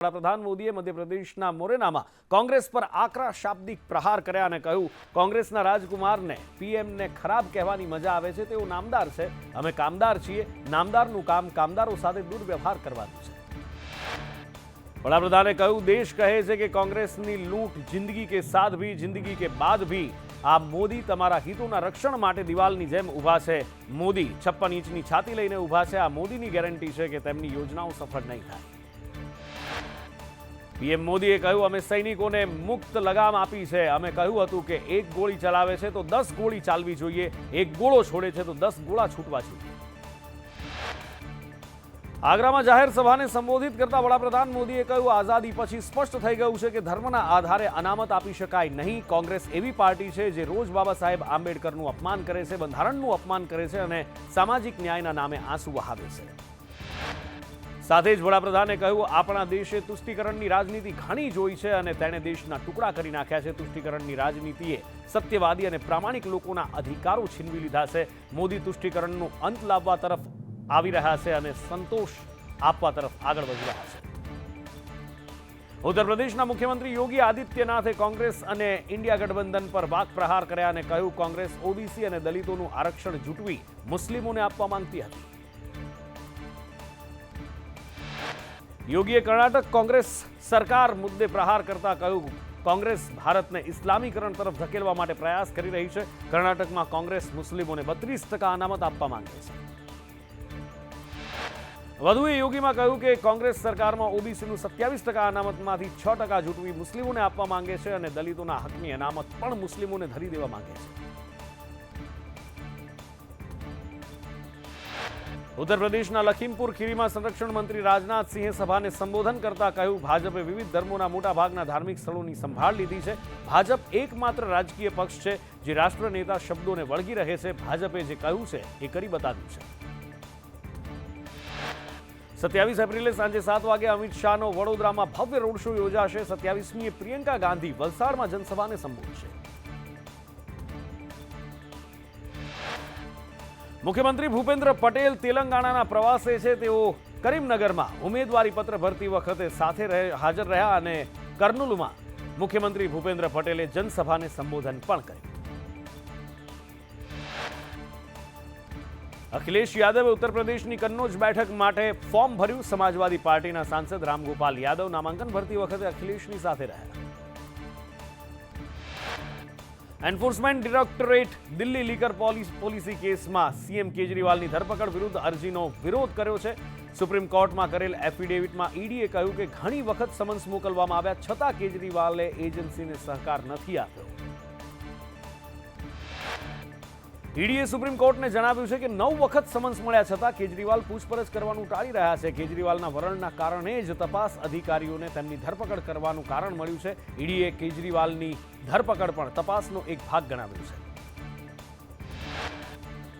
વડાપ્રધાન મોદીએ મધ્યપ્રદેશના મોરેનામાં કોંગ્રેસ પર આકરા શાબ્દિક પ્રહાર કર્યા અને કહ્યું, કોંગ્રેસના રાજકુમારને પીએમને ખરાબ કહેવાની મજા આવે છે, તેઓ નામદાર છે, અમે કામદાર છીએ, નામદારનું કામ કામદારો સાથે દુર્વ્યવહાર કરવાનું છે। વડાપ્રધાને કહ્યું, દેશ કહે છે કે કોંગ્રેસની લૂંટ જિંદગી કે સાથ ભી જિંદગી કે બાદ ભી આ મોદી તમારા હિતોના રક્ષણ માટે દિવાલની જેમ ઊભા છે। મોદી 56 ઇંચની છાતી લઈને ઊભા છે। આ મોદીની ગેરંટી છે કે તેમની યોજનાઓ સફળ નહીં થાય। પીએમ મોદીએ કહ્યું, અમે સૈનિકોને મુક્ત લગામ આપી છે। અમે કહ્યું હતું કે એક ગોળી ચલાવે છે તો 10 ગોળી ચાલવી જોઈએ, એક ગોળો છોડે છે તો 10 ગોળા છૂટવા જોઈએ। આગ્રામાં જાહેર સભાને સંબોધિત કરતા વડાપ્રધાન મોદીએ કહ્યું, આઝાદી પછી સ્પષ્ટ થઈ ગયું છે કે ધર્મના આધારે અનામત આપી શકાય નહીં। કોંગ્રેસ એવી પાર્ટી છે જે રોજ બાબા સાહેબ આંબેડકરનું અપમાન કરે છે, બંધારણનું અપમાન કરે છે અને સામાજિક ન્યાયના નામે આંસુ વહાવે છે। સાથે જ વડાપ્રધાને કહ્યું, આપણા દેશે તુષ્ટિકરણની રાજનીતિ ઘણી જોઈ છે અને તેણે દેશના ટુકડા કરી નાખ્યા છે। તુષ્ટિકરણની રાજનીતિએ સત્યવાદી અને પ્રામાણિક લોકોના અધિકારો છીનવી લીધા છે। મોદી તુષ્ટિકરણનો અંત લાવવા તરફ આવી રહ્યા છે અને સંતોષ આપવા તરફ આગળ વધી રહ્યા છે। ઉત્તર પ્રદેશના મુખ્યમંત્રી યોગી આદિત્યનાથે કોંગ્રેસ અને ઇન્ડિયા ગઠબંધન પર વાક પ્રહાર કર્યા અને કહ્યું, કોંગ્રેસ ઓબીસી અને દલિતોનું આરક્ષણ જૂટવી મુસ્લિમોને આપવા માંગતી હતી। યોગીએ કર્ણાટક કોંગ્રેસ સરકાર મુદ્દે પ્રહાર કરતા કહ્યું, કોંગ્રેસ ભારતને ઇસ્લામીકરણ તરફ ધકેલવા માટે પ્રયાસ કરી રહી છે। કર્ણાટકમાં કોંગ્રેસ મુસ્લિમોને 32% અનામત આપવા માંગે છે। વધુએ યોગીમાં કહ્યું કે કોંગ્રેસ સરકારમાં ઓબીસીનું 27% અનામતમાંથી 6% જૂટવી મુસ્લિમોને આપવા માંગે છે અને દલિતોના હકની અનામત પણ મુસ્લિમોને ધરી દેવા માંગે છે। ઉત્તર પ્રદેશના લખીમપુર ખીરીમાં સંરક્ષણ મંત્રી રાજનાથસિંહે સભાને સંબોધન કરતા કહ્યું, ભાજપે વિવિધ ધર્મોના મોટાભાગના ધાર્મિક સ્થળોની સંભાળ લીધી છે। ભાજપ એકમાત્ર રાજકીય પક્ષ છે જે રાષ્ટ્રનેતા શબ્દોને વળગી રહે છે। ભાજપે જે કહ્યું છે એ કરી બતાવ્યું છે। 27 એપ્રિલે સાંજે 7 વાગે અમિત શાહનો વડોદરામાં ભવ્ય રોડ શો યોજાશે। 27મીએ પ્રિયંકા ગાંધી વલસાડમાં જનસભાને સંબોધશે। મુખ્યમંત્રી ભૂપેન્દ્ર પટેલ તેલંગાણાના પ્રવાસે છે। તેઓ કરીમનગરમાં ઉમેદવારી પત્ર ભરતી વખતે સાથે હાજર રહ્યા અને કર્નૂલમાં મુખ્યમંત્રી ભૂપેન્દ્ર પટેલે જનસભાને સંબોધન પણ કર્યું। અખિલેશ યાદવે ઉત્તર પ્રદેશની કન્નૌજ બેઠક માટે ફોર્મ ભર્યું। સમાજવાદી પાર્ટીના સાંસદ રામગોપાલ યાદવ નામાંકન ભરતી વખતે અખિલેશની સાથે રહ્યા। Enforcement directorate Delhi liquor policy કેસમાં સીએમ કેજરીવાલની ધરપકડ વિરુદ્ધ અરજીનો વિરોધ કર્યો છે। સુપ્રીમ કોર્ટમાં કરેલ એફિડેવિટમાં ઈડીએ કહ્યું કે ઘણી વખત સમન્સ મોકલવામાં આવ્યા છતાં કેજરીવાલે એજન્સીને સહકાર નથી આપ્યો। ઈડીએ સુપ્રીમ કોર્ટને જણાવ્યું છે કે 9 વખત સમન્સ મળ્યા છતાં કેજરીવાલ પૂછપરછ કરવાનું ટાળી રહ્યા છે। કેજરીવાલના વલણના કારણે જ તપાસ અધિકારીઓને તેમની ધરપકડ કરવાનું કારણ મળ્યું છે। ઈડીએ કેજરીવાલની ધરપકડ પણ તપાસનો એક ભાગ ગણાવ્યું છે।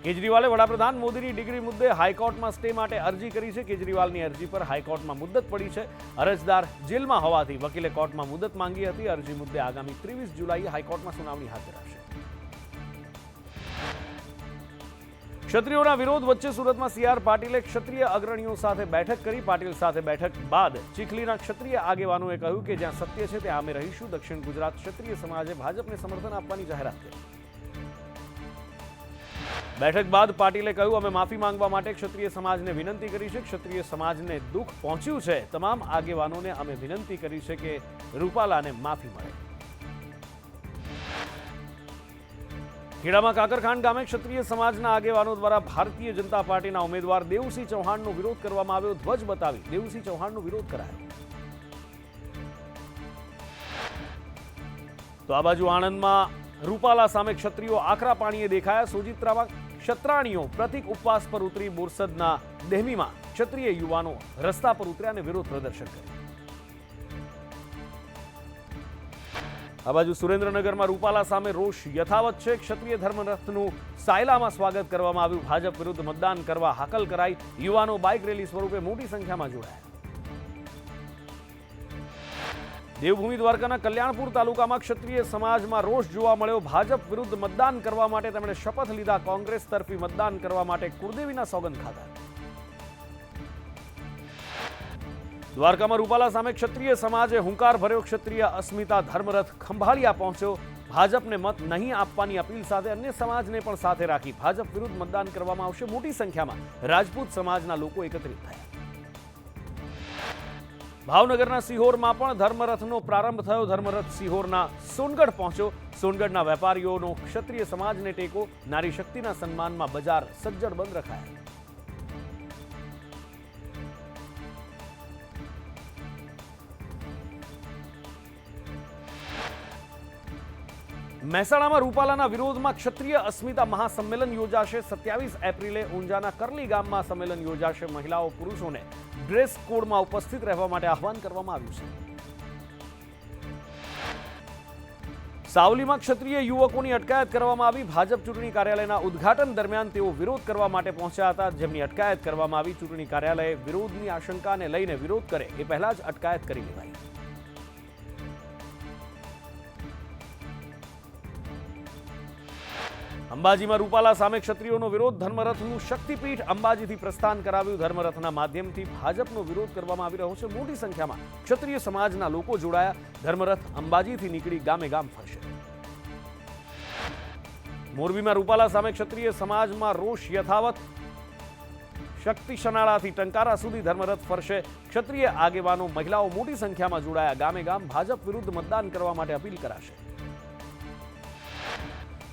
કેજરીવાલે વડાપ્રધાન મોદીની ડિગ્રી મુદ્દે હાઈકોર્ટમાં સ્ટે માટે અરજી કરી છે। કેજરીવાલની અરજી પર હાઈકોર્ટમાં મુદત પડી છે। અરજદાર જેલમાં હોવાથી વકીલે કોર્ટમાં મુદત માંગી હતી। અરજી મુદ્દે આગામી 23 જુલાઈએ હાઈકોર્ટમાં સુનાવણી હાથ ધરાશે। ક્ષત્રિયોના વિરોધ વચ્ચે સુરતમાં સીઆર પાટીલે ક્ષત્રિય અગ્રણીઓ સાથે બેઠક કરી। પાટીલ સાથે બેઠક બાદ ચીખલીના ક્ષત્રિય આગેવાનોએ કહ્યું કે જ્યાં સત્ય છે ત્યાં અમે રહીશું। દક્ષિણ ગુજરાત ક્ષત્રિય સમાજે ભાજપને સમર્થન આપવાની જાહેરાત કરી। બેઠક બાદ પાટીલે કહ્યું, અમે માફી માંગવા માટે ક્ષત્રિય સમાજને વિનંતી કરી છે। ક્ષત્રિય સમાજને દુઃખ પહોંચ્યું છે। તમામ આગેવાનોને અમે વિનંતી કરી છે કે રૂપાલાને માફી મળે। ખેડામાં કાકરખાંડ ગામે ક્ષત્રિય સમાજના આગેવાનો દ્વારા ભારતીય જનતા પાર્ટીના ઉમેદવાર દેવસિંહ ચૌહાણનો વિરોધ કરવામાં આવ્યો। ધ્વજ બતાવી દેવસિંહ ચૌહાણનો વિરોધ કરાયો। તો આ બાજુ આણંદમાં રૂપાલા સામે ક્ષત્રિયો આકરા પાણીએ દેખાયા। સોજિત્રામાં ક્ષત્રાણીઓ પ્રતિક ઉપવાસ પર ઉતરી। બોરસદના દેહમીમાં ક્ષત્રિય યુવાનો રસ્તા પર ઉતર્યા અને વિરોધ પ્રદર્શન કર્યું। આ બાજુ સુરેન્દ્રનગરમાં રૂપાલા સામે રોષ યથાવત છે। ક્ષત્રિય ધર્મરથનું સાયલામાં સ્વાગત કરવામાં આવ્યું। ભાજપ વિરુદ્ધ મતદાન કરવા હાકલ કરાઈ। યુવાનો બાઇક રેલી સ્વરૂપે મોટી સંખ્યામાં જોડાયા। દેવભૂમિ દ્વારકાના કલ્યાણપુર તાલુકામાં ક્ષત્રિય સમાજમાં રોષ જોવા મળ્યો। ભાજપ વિરુદ્ધ મતદાન કરવા માટે તેમણે શપથ લીધા। કોંગ્રેસ તરફી મતદાન કરવા માટે કુળદેવીના સોગંદ ખાધા। દ્વારકામાં રૂપાલા સામે ક્ષત્રિય સમાજે હુંકાર ભર્યો. ક્ષત્રિય અસ્મિતા ધર્મરથ ખંભાળિયા પહોંચ્યો. ભાજપને મત નહીં આપવાની અપીલ સાથે અન્ય સમાજને પણ સાથે રાખી ભાજપ વિરુદ્ધ મતદાન કરવામાં આવશે. મોટી સંખ્યામાં રાજપૂત સમાજના લોકો એકત્રિત થયા. ભાવનગરના સિહોરમાં પણ ધર્મરથનો પ્રારંભ થયો. ધર્મરથ સિહોરના સોનગઢ પહોંચ્યો. સોનગઢના વેપારીઓનો ક્ષત્રિય સમાજને ટેકો. નારી શક્તિના સન્માનમાં બજાર સજ્જડ બંધ રખાયા. મહેસાણામાં રૂપાલાના વિરોધમાં ક્ષત્રિય અસ્મિતા મહાસંમેલન યોજાશે. 27 એપ્રિલે ઊંઝાના કરલી ગામમાં સંમેલન યોજાશે. મહિલાઓ પુરુષોને ડ્રેસ કોડમાં ઉપસ્થિત રહેવા માટે આહવાન કરવામાં આવ્યું છે. સાવલીમાં ક્ષત્રિય યુવકોની અટકાયત કરવામાં આવી. ભાજપ ચૂંટણી કાર્યાલયના ઉદ્ઘાટન દરમિયાન તેઓ વિરોધ કરવા માટે પહોંચ્યા હતા, જેમની અટકાયત કરવામાં આવી. ચૂંટણી કાર્યાલયે વિરોધની આશંકાને લઈને વિરોધ કરે એ પહેલા જ અટકાયત કરી લેવાઈ. અંબાજીમાં રૂપાલા સામે ક્ષત્રિયોનો વિરોધ. ધર્મરથનું શક્તિપીઠ અંબાજીથી પ્રસ્થાન કરાવ્યું. ધર્મરથના માધ્યમથી ભાજપનો વિરોધ કરવામાં આવી રહ્યો છે. મોટી સંખ્યામાં ક્ષત્રિય સમાજના લોકો જોડાયા. ધર્મરથ અંબાજીથી નીકળી ગામે ગામ ફરશે. મોરબીમાં રૂપાલા સામે ક્ષત્રિય સમાજમાં રોષ યથાવત. શક્તિ શનાળાથી ટંકારા સુધી ધર્મરથ ફરશે. ક્ષત્રિય આગેવાનો મહિલાઓ મોટી સંખ્યામાં જોડાયા. ગામે ગામ ભાજપ વિરુદ્ધ મતદાન કરવા માટે અપીલ કરાશે.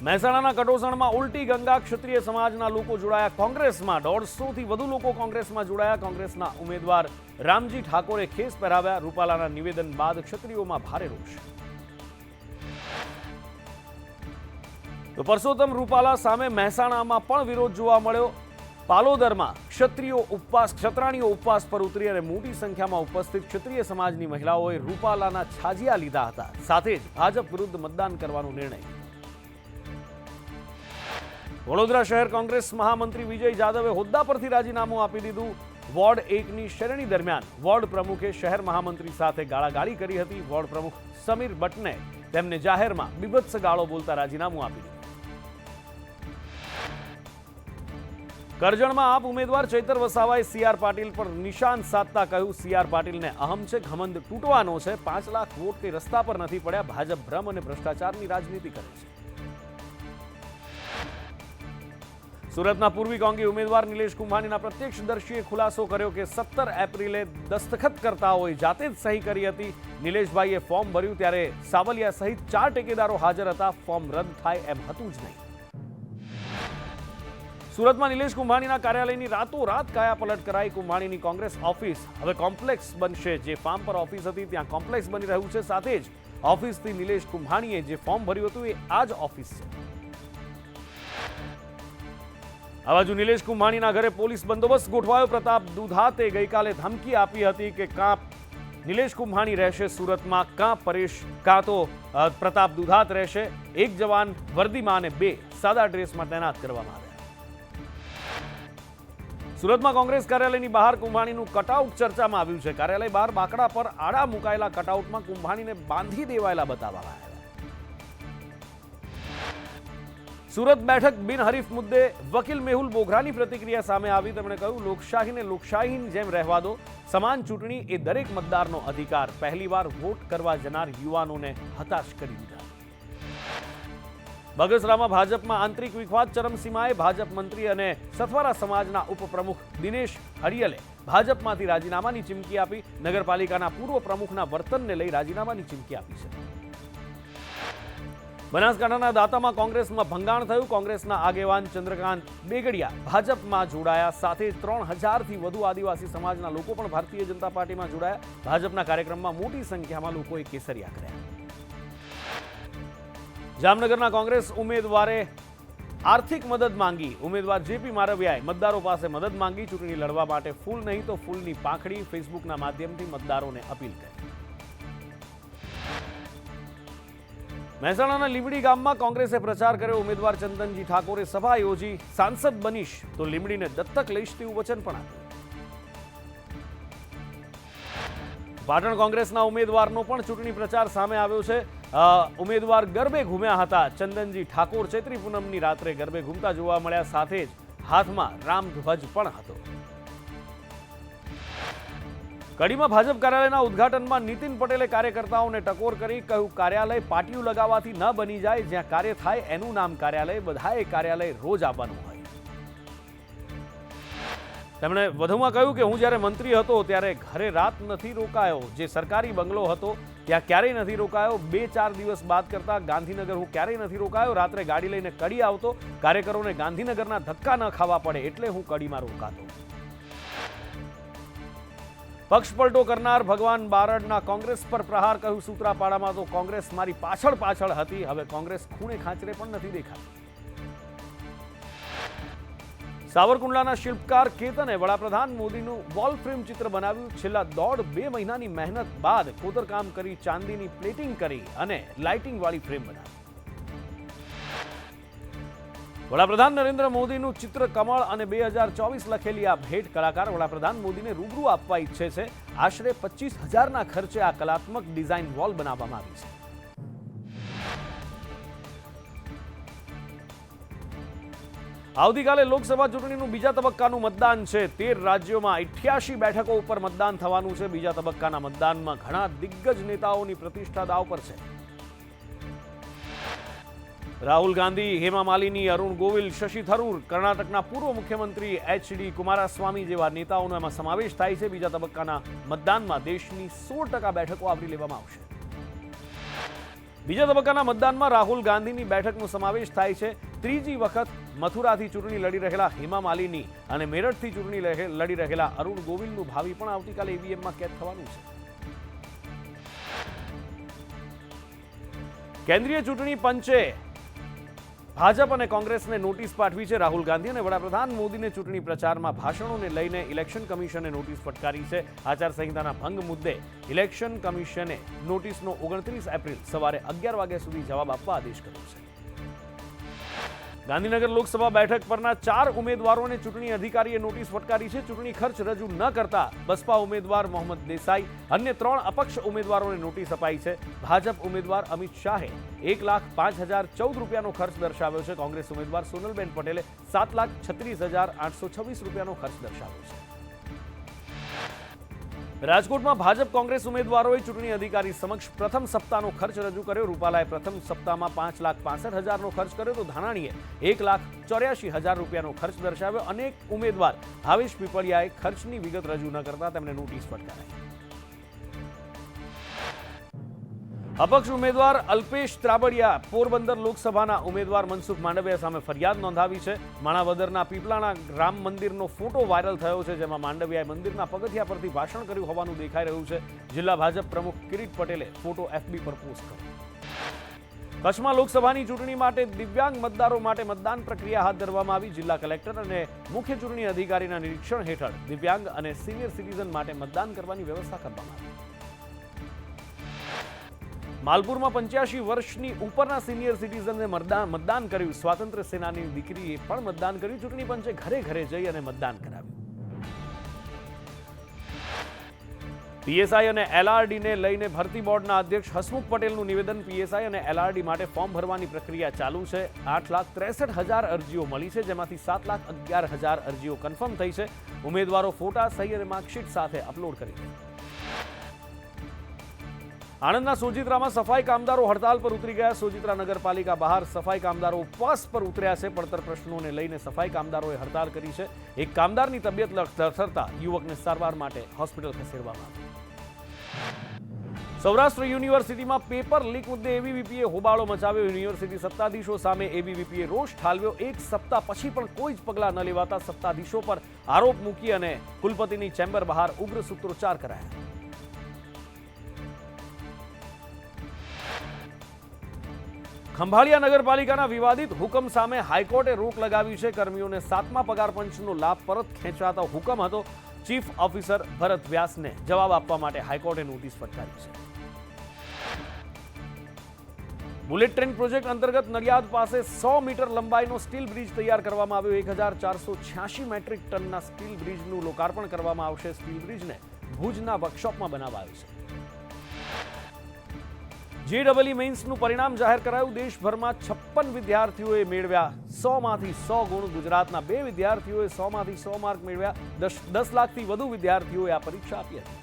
મહેસાણાના કટોસણમાં ઉલટી ગંગા. ક્ષત્રિય સમાજના લોકો જોડાયા. કોંગ્રેસમાં 150થી વધુ લોકો કોંગ્રેસમાં જોડાયા. કોંગ્રેસના ઉમેદવાર રામજી ઠાકોરે ખેસ પહેરાવ્યા. રૂપાલાના નિવેદન બાદ ક્ષત્રિયોમાં ભારે રોષ. તો પરસોત્તમ રૂપાલા સામે મહેસાણામાં પણ વિરોધ જોવા મળ્યો. પાલોદરમાં ક્ષત્રાણીઓ ઉપવાસ પર ઉતરી અને મોટી સંખ્યામાં ઉપસ્થિત ક્ષત્રિય સમાજની મહિલાઓએ રૂપાલાના છાજિયા લીધા હતા. સાથે જ ભાજપ વિરુદ્ધ મતદાન કરવાનો નિર્ણય. વડોદરા શહેર કોંગ્રેસ મહામંત્રી વિજય જાદવે હોદ્દા પરથી રાજીનામું આપી દીધું. વોર્ડ 1ની શ્રેણી દરમિયાન વોર્ડ પ્રમુખે શહેર મહામંત્રી સાથે ગાળાગાળી કરી હતી. વોર્ડ પ્રમુખ સમીર ભટ્ટને તેમને જાહેરમાં બીભત્સ ગાળો બોલતા રાજીનામું આપી દીધું. કરજણમાં આપ ઉમેદવાર ચૈતર વસાવાએ સીઆર પાટીલ પર નિશાન સાધતા કહ્યું, સીઆર પાટીલને અહમ છે, ઘમંડ તૂટવાનો છે. 5 લાખ વોટ કે રસ્તા પર નથી પડ્યા. ભાજપ ભ્રમ અને ભ્રષ્ટાચારની રાજનીતિ કરે છે. સુરતના પૂર્વી કોંગી ઉમેદવાર નિલેશ કુંભાણીના પ્રત્યક્ષદર્શીએ ખુલાસો કર્યો કે 17 એપ્રિલે દસ્તખતકર્તાઓએ જાતે જ સહી કરી હતી. નિલેશભાઈએ ફોર્મ ભર્યું ત્યારે સાવલિયા સહિત 4 ટેકેદારો હાજર હતા. ફોર્મ રદ થાય એમ હતું જ નહીં. સુરતમાં નિલેશ કુંભાણીના કાર્યાલયની રાતોરાત કાયાપલટ કરાઈ. કુંભાણીની કોંગ્રેસ ઓફિસ હવે કોમ્પ્લેક્સ બનશે. જે ફાર્મ પર ઓફિસ હતી ત્યાં કોમ્પ્લેક્સ બની રહ્યું છે. સાથે જ ઓફિસથી નિલેશ કુંભાણીએ જે ફોર્મ ભર્યું હતું એ આ જ ઓફિસ છે. આ બાજુ નિલેશ કુંભાણીના ઘરે પોલીસ બંદોબસ્ત ગોઠવાયો. પ્રતાપ દુધાતે ગઈકાલે ધમકી આપી હતી કે કાં નિલેશ કુંભાણી રહેશે સુરતમાં, કાં તો પ્રતાપ દુધાત રહેશે. 1 જવાન વર્દીમાં અને 2 સાદા ડ્રેસમાં તૈનાત કરવામાં આવ્યા. સુરતમાં કોંગ્રેસ કાર્યાલયની બહાર કુંભાણીનું કટઆઉટ ચર્ચામાં આવ્યું છે. કાર્યાલય બહાર બાકડા પર આડા મુકાયેલા કટઆઉટમાં કુંભાણીને બાંધી દેવાયેલા બતાવવામાં આવ્યા. સુરત બેઠક બિનહરીફ મુદ્દે વકીલ મેહુલ બોગરાની પ્રતિક્રિયા સામે આવી. તેમણે કહ્યું, લોકશાહીને લોકશાહીની જેમ રહેવા દો. સમાન ચૂંટણી એ દરેક મતદારનો અધિકાર. પહેલીવાર વોટ કરવા જનાર યુવાનોને હતાશ કરી દીધા. બગસરામાં ભાજપમાં આંતરિક વિખવાદ ચરમસીમાએ. ભાજપ મંત્રી અને સથવારા સમાજના ઉપપ્રમુખ દિનેશ હરિયલે ભાજપમાંથી રાજીનામાની ચીમકી આપી. નગરપાલિકાના પૂર્વ પ્રમુખના વર્તનને લઈ રાજીનામાની ચીમકી આપી છે. બનાસકાંઠાના દાંતામાં કોંગ્રેસમાં ભંગાણ થયું. કોંગ્રેસના આગેવાન ચંદ્રકાંત બેગડિયા ભાજપમાં જોડાયા. સાથે 3000થી વધુ આદિવાસી સમાજના લોકો પણ ભારતીય જનતા પાર્ટીમાં જોડાયા. ભાજપના કાર્યક્રમમાં મોટી સંખ્યામાં લોકોએ કેસરિયા કર્યા. જામનગરના કોંગ્રેસ ઉમેદવારે આર્થિક મદદ માંગી. ઉમેદવાર જેપી મારવિયાએ મતદારો પાસે મદદ માંગી. ચૂંટણી લડવા માટે ફૂલ નહીં તો ફૂલની પાંખડી ફેસબુકના માધ્યમથી મતદારોને અપીલ કરી. મહેસાણાના લીંબડી ગામમાં કોંગ્રેસે પ્રચાર કર્યો. ઉમેદવાર ચંદનજી ઠાકોરે સભા યોજી. સાંસદ બનીશ તો લીંબડીને દત્તક લઈશ તેવું વચન પણ આપ્યું. પાટણ કોંગ્રેસના ઉમેદવારનો પણ ચૂંટણી પ્રચાર સામે આવ્યો છે. ઉમેદવાર ગરબે ઘૂમ્યા હતા. ચંદનજી ઠાકોર ચૈત્રી પૂનમની રાત્રે ગરબે ઘૂમતા જોવા મળ્યા. સાથે જ હાથમાં રામધ્વજ પણ હતો. કડીમાં ભાજપ કાર્યાલયના ઉદ્ઘાટનમાં નીતિન પટેલે કાર્યકર્તાઓને ટકોર કરી કહ્યું, કાર્યાલય પાટિયું લગાવવાથી ન બની જાય, જ્યાં કાર્ય થાય એનું નામ કાર્યાલય, બધાએ કાર્યાલય રોજ આવવાનું હોય। તેમણે વધુમાં કહ્યું કે હું જ્યારે મંત્રી હતો ત્યારે ઘરે રાત નથી રોકાયો, જે સરકારી બંગલો હતો ત્યાં ક્યારેય નથી રોકાયો। 2-4 દિવસ બાદ કરતા ગાંધીનગર હું ક્યારેય નથી રોકાયો। રાત્રે ગાડી લઈને કડી આવતો, કાર્યકરોને ગાંધીનગરના ધક્કા ન ખાવા પડે એટલે હું કડીમાં રોકાતો। પક્ષ પલટો કરનાર ભગવાન બારડના કોંગ્રેસ પર પ્રહાર, કહ્યું સૂત્રાપાડામાં તો કોંગ્રેસ મારી પાછળ હતી, હવે કોંગ્રેસ ખૂણે ખાંચરે પણ નથી દેખાતી। સાવરકુંડલાના શિલ્પકાર કેતને વડાપ્રધાન મોદીનું વોલ ફ્રેમ ચિત્ર બનાવ્યું। છેલ્લા 1.5-2 મહિનાની મહેનત બાદ કોતરકામ કરી ચાંદીની પ્લેટિંગ કરી અને લાઇટિંગ વાળી ફ્રેમ બનાવી। વડાપ્રધાન નરેન્દ્ર મોદીનું ચિત્ર કમળ અને 2024 લખેલી આ ભેટ કલાકાર વડાપ્રધાન મોદીને રૂબરૂ આપવા ઈચ્છે છે। આશરે 25,000ના ખર્ચે આ કલાત્મક ડિઝાઇન વોલ બનાવવામાં આવી છે। આવતીકાલે લોકસભા ચૂંટણીનું બીજા તબક્કાનું મતદાન છે। 13 રાજ્યોમાં 88 બેઠકો ઉપર મતદાન થવાનું છે। બીજા તબક્કાના મતદાનમાં ઘણા દિગ્ગજ નેતાઓની પ્રતિષ્ઠા દાવ પર છે। રાહુલ ગાંધી, હેમા માલિની, અરુણ ગોવિલ, શશી થરૂર, કર્ણાટકના પૂર્વ મુખ્યમંત્રી એચ.ડી. કુમારસ્વામી જેવા નેતાઓનો એમાં સમાવેશ થાય છે। બીજા તબક્કાના મતદાનમાં દેશની 16% બેઠકો આવરી લેવામાં આવશે। બીજા તબક્કાના મતદાનમાં રાહુલ ગાંધીની બેઠકનો સમાવેશ થાય છે। ત્રીજી વખત મથુરાથી ચૂંટણી લડી રહેલા હેમા માલિની અને મેરઠથી ચૂંટણી લડી રહેલા અરુણ ગોવિલનું ભાવિ પણ આવતીકાલે ઈવીએમમાં કેદ થવાનું છે। કેન્દ્રીય ચૂંટણી પંચે ભાજપ અને કોંગ્રેસને નોટિસ પાઠવી છે। રાહુલ ગાંધી અને વડાપ્રધાન મોદીને ચૂંટણી પ્રચારમાં ભાષણોને લઈને ઇલેક્શન કમિશને નોટિસ ફટકારી છે। આચારસંહિતાના ભંગ મુદ્દે ઇલેક્શન કમિશને નોટિસનો 29 એપ્રિલ સવારે 11 વાગ્યા સુધી જવાબ આપવા આદેશ કર્યો છે। ગાંધીનગર લોકસભા બેઠક પરના 4 ઉમેદવારોને ચૂંટણી અધિકારીએ નોટિસ ફટકારી છે। ચૂંટણી ખર્ચ રજૂ ન કરતા બસપા ઉમેદવાર મોહમ્મદ દેસાઈ, અન્ય 3 અપક્ષ ઉમેદવારોને નોટિસ અપાઈ છે। ભાજપ ઉમેદવાર અમિત શાહે 1,05,014 રૂપિયાનો ખર્ચ દર્શાવ્યો છે। કોંગ્રેસ ઉમેદવાર સોનલબેન પટેલે 7,36,826 રૂપિયાનો ખર્ચ દર્શાવ્યો છે। રાજકોટમાં ભાજપ કોંગ્રેસ ઉમેદવારોએ ચૂંટણી અધિકારી સમક્ષ પ્રથમ સપ્તાહનો ખર્ચ રજૂ કર્યો। રૂપાલાએ પ્રથમ સપ્તાહમાં 5,65,000નો ખર્ચ કર્યો તો ધાનાણીએ 1,84,000 રૂપિયાનો ખર્ચ દર્શાવ્યો। અનેક ઉમેદવાર ભાવેશ પીપળિયાએ ખર્ચની વિગત રજૂ ન કરતા તેમને નોટિસ ફટકારાઈ। અપક્ષ ઉમેદવાર અલ્પેશ ત્રાબડિયા પોરબંદર લોકસભાના ઉમેદવાર મનસુખ માંડવિયા સામે ફરિયાદ નોંધાવી છે। માણાવદરના પીપળાના રામ મંદિરનો ફોટો વાયરલ થયો છે, જેમાં માંડવિયાએ મંદિરના પગથિયા પરથી ભાષણ કર્યું હોવાનું દેખાઈ રહ્યું છે। જિલ્લા ભાજપ પ્રમુખ કિરીટ પટેલે ફોટો FB પર પોસ્ટ કર્યો। કચ્છમાં લોકસભાની ચૂંટણી માટે દિવ્યાંગ મતદારો માટે મતદાન પ્રક્રિયા હાથ ધરવામાં આવી। જિલ્લા કલેક્ટર અને મુખ્ય ચૂંટણી અધિકારીના નિરીક્ષણ હેઠળ દિવ્યાંગ અને સિનિયર સિટીઝન માટે મતદાન કરવાની વ્યવસ્થા કરવામાં આવી। માલપુરમાં 85 વર્ષની ઉપરના સિનિયર સિટીઝનને મતદાન કર્યું। સ્વાતંત્ર્ય સેનાની દીકરીએ પણ મતદાન કર્યું। ચૂંટણી પંચે ઘરે ઘરે જઈ અને મતદાન કરાવ્યું। પીએસઆઈ અને એલઆરડીને લઈને ભરતી બોર્ડના અધ્યક્ષ હસમુખ પટેલનું નિવેદન। પીએસઆઈ અને એલઆરડી માટે ફોર્મ ભરવાની પ્રક્રિયા ચાલુ છે। 8,63,000 અરજીઓ મળી છે, જેમાંથી 7,11,000 અરજીઓ કન્ફર્મ થઈ છે। ઉમેદવારો ફોટા, સહી અને માર્કશીટ સાથે અપલોડ કરી છે। આણંદના સોજિત્રામાં સફાઈ કામદારો હડતાલ પર ઉતરી ગયા। સોજિત્રા નગરપાલિકા બહાર સફાઈ કામદારો ઉપવાસ પર ઉતર્યા છે। પડતર પ્રશ્નોને લઈને સફાઈ કામદારોએ હડતાલ કરી છે। એક કામદારની તબિયત લથડતા યુવકને સારવાર માટે હોસ્પિટલ ખસેડવામાં આવ્યો। સૌરાષ્ટ્ર યુનિવર્સિટીમાં પેપર લીક મુદ્દે એબીવીપીએ હોબાળો મચાવ્યો। યુનિવર્સિટી સત્તાધીશો સામે એબીવીપીએ રોષ ઠાલવ્યો। 1 સપ્તાહ પછી પણ કોઈ જ પગલાં ન લેવાતા સત્તાધીશો પર આરોપ મૂકી અને કુલપતિની ચેમ્બર બહાર ઉગ્ર સૂત્રોચ્ચાર કરાયા। ખંભાળિયા નગરપાલિકાના વિવાદિત હુકમ સામે હાઈકોર્ટે રોક લગાવી છે। કર્મીઓને 7મા પગાર પંચનો લાભ પરત ખેંચાતો હુકમ હતો। ચીફ ઓફિસર ભરત વ્યાસને જવાબ આપવા માટે હાઈકોર્ટે નોટિસ ફટકારી છે। બુલેટ ટ્રેન પ્રોજેક્ટ અંતર્ગત નડિયાદ પાસે 100 મીટર લંબાઈનો સ્ટીલ બ્રિજ તૈયાર કરવામાં આવ્યો। 1,486 મેટ્રિક ટનના સ્ટીલ બ્રિજનું લોકાર્પણ કરવામાં આવશે। સ્ટીલ બ્રિજને ભુજના વર્કશોપમાં બનાવાયો છે। જેઈઈ મેઇન્સનું પરિણામ જાહેર કરાયું। દેશભરમાં 56 વિદ્યાર્થીઓએ મેળવ્યા 100માંથી 100 ગુણ। ગુજરાતના 2 વિદ્યાર્થીઓએ 100માંથી 100 માર્ક મેળવ્યા। 10 લાખથી વધુ વિદ્યાર્થીઓએ આ પરીક્ષા આપી હતી।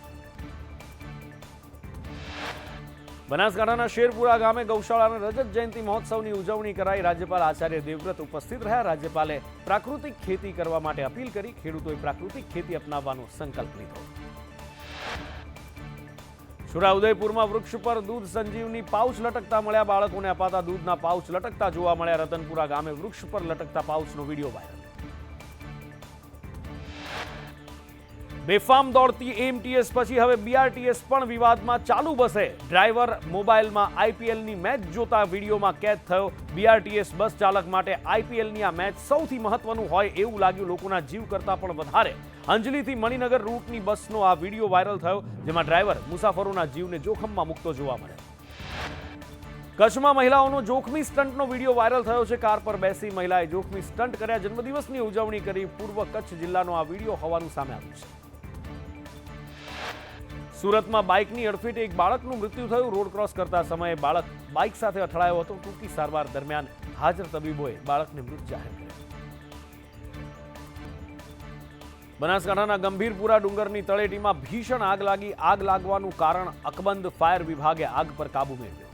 બનાસકાંઠાના શેરપુરા ગામે ગૌશાળાના રજત જયંતિ મહોત્સવની ઉજવણી કરાઈ। રાજ્યપાલ આચાર્ય દેવવ્રત ઉપસ્થિત રહ્યા। રાજ્યપાલે પ્રાકૃતિક ખેતી કરવા માટે અપીલ કરી। ખેડૂતોએ પ્રાકૃતિક ખેતી અપનાવવાનો સંકલ્પ લીધો। છોટાઉદેપુરમાં વૃક્ષ પર દૂધ સંજીવની પાઉચ લટકતા મળ્યા। બાળકોને અપાતા દૂધના પાઉચ લટકતા જોવા મળ્યા। રતનપુરા ગામે વૃક્ષ પર લટકતા પાઉચનો વિડીયો વાયરલ। બેફામ દોડતી એમટીએસ પછી હવે બીઆરટીએસ પણ વિવાદમાં ચાલુ બસે। ડ્રાઈવર મોબાઈલમાં આઈપીએલની મેચ જોતા વિડીયોમાં કેદ થયો। બીઆરટીએસ બસ ચાલક માટે આઈપીએલની આ મેચ સૌથી મહત્વનું હોય એવું લાગ્યું। લોકોના જીવ કરતાં પણ વધારે અંજલીથી મણિનગર રૂટની બસનો આ વિડીયો વાયરલ થયો, જેમાં ડ્રાઈવર મુસાફરોના જીવને જોખમમાં મૂકતો જોવા મળ્યો। કચ્છમાં મહિલાઓનો જોખમી સ્ટન્ટનો વિડીયો વાયરલ થયો છે। કાર પર બેસી મહિલાએ જોખમી સ્ટન્ટ કર્યા। જન્મદિવસની ઉજવણી કરી। પૂર્વ કચ્છ જિલ્લાનો આ વિડીયો હોવાનું સામે આવ્યું છે। સુરતમાં બાઇકની અડફેટે એક બાળકનું મૃત્યુ થયું। રોડ ક્રોસ કરતા સમયે બાળક બાઇક સાથે અથડાયો હતો। ટૂંકી સારવાર દરમિયાન હાજર તબીબોએ બાળકને મૃત જાહેર કર્યો। બનાસકાંઠાના ગંભીરપુરા ડુંગરની તળેટીમાં ભીષણ આગ લાગી। આગ લાગવાનું કારણ અકબંધ। ફાયર વિભાગે આગ પર કાબુ મેળવ્યો।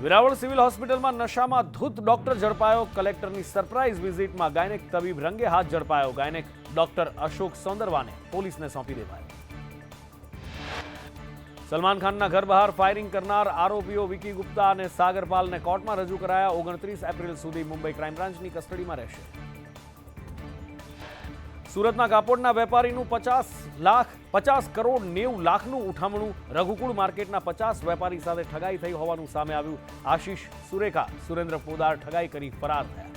વેરાવળ સિવિલ હોસ્પિટલમાં નશામાં ધૂત ડોક્ટર ઝડપાયો। કલેક્ટરની સરપ્રાઇઝ વિઝિટમાં ગાયનેક તબીબ રંગે હાથ ઝડપાયો। ગાયનેક ડોક્ટર અશોક સોંદરવાને પોલીસને સોંપી દેવાયો। સલમાન ખાનના ઘર બહાર ફાયરિંગ કરનાર આરોપીઓ વિકી ગુપ્તા અને સાગર પાલને કોર્ટમાં રજૂ કરાયા। 29 એપ્રિલ સુધી મુંબઈ ક્રાઇમ બ્રાન્ચની કસ્ટડીમાં રહેશે। સુરતના કાપડના વેપારીનું 50 કરોડ 90 લાખનું ઉઠામણું। રઘુકુળ માર્કેટના 50 વેપારી સાથે ઠગાઈ થઈ હોવાનું સામે આવ્યું। આશીષ સુરેખા, સુરેન્દ્ર પોદાર ઠગાઈ કરી ફરાર થયા।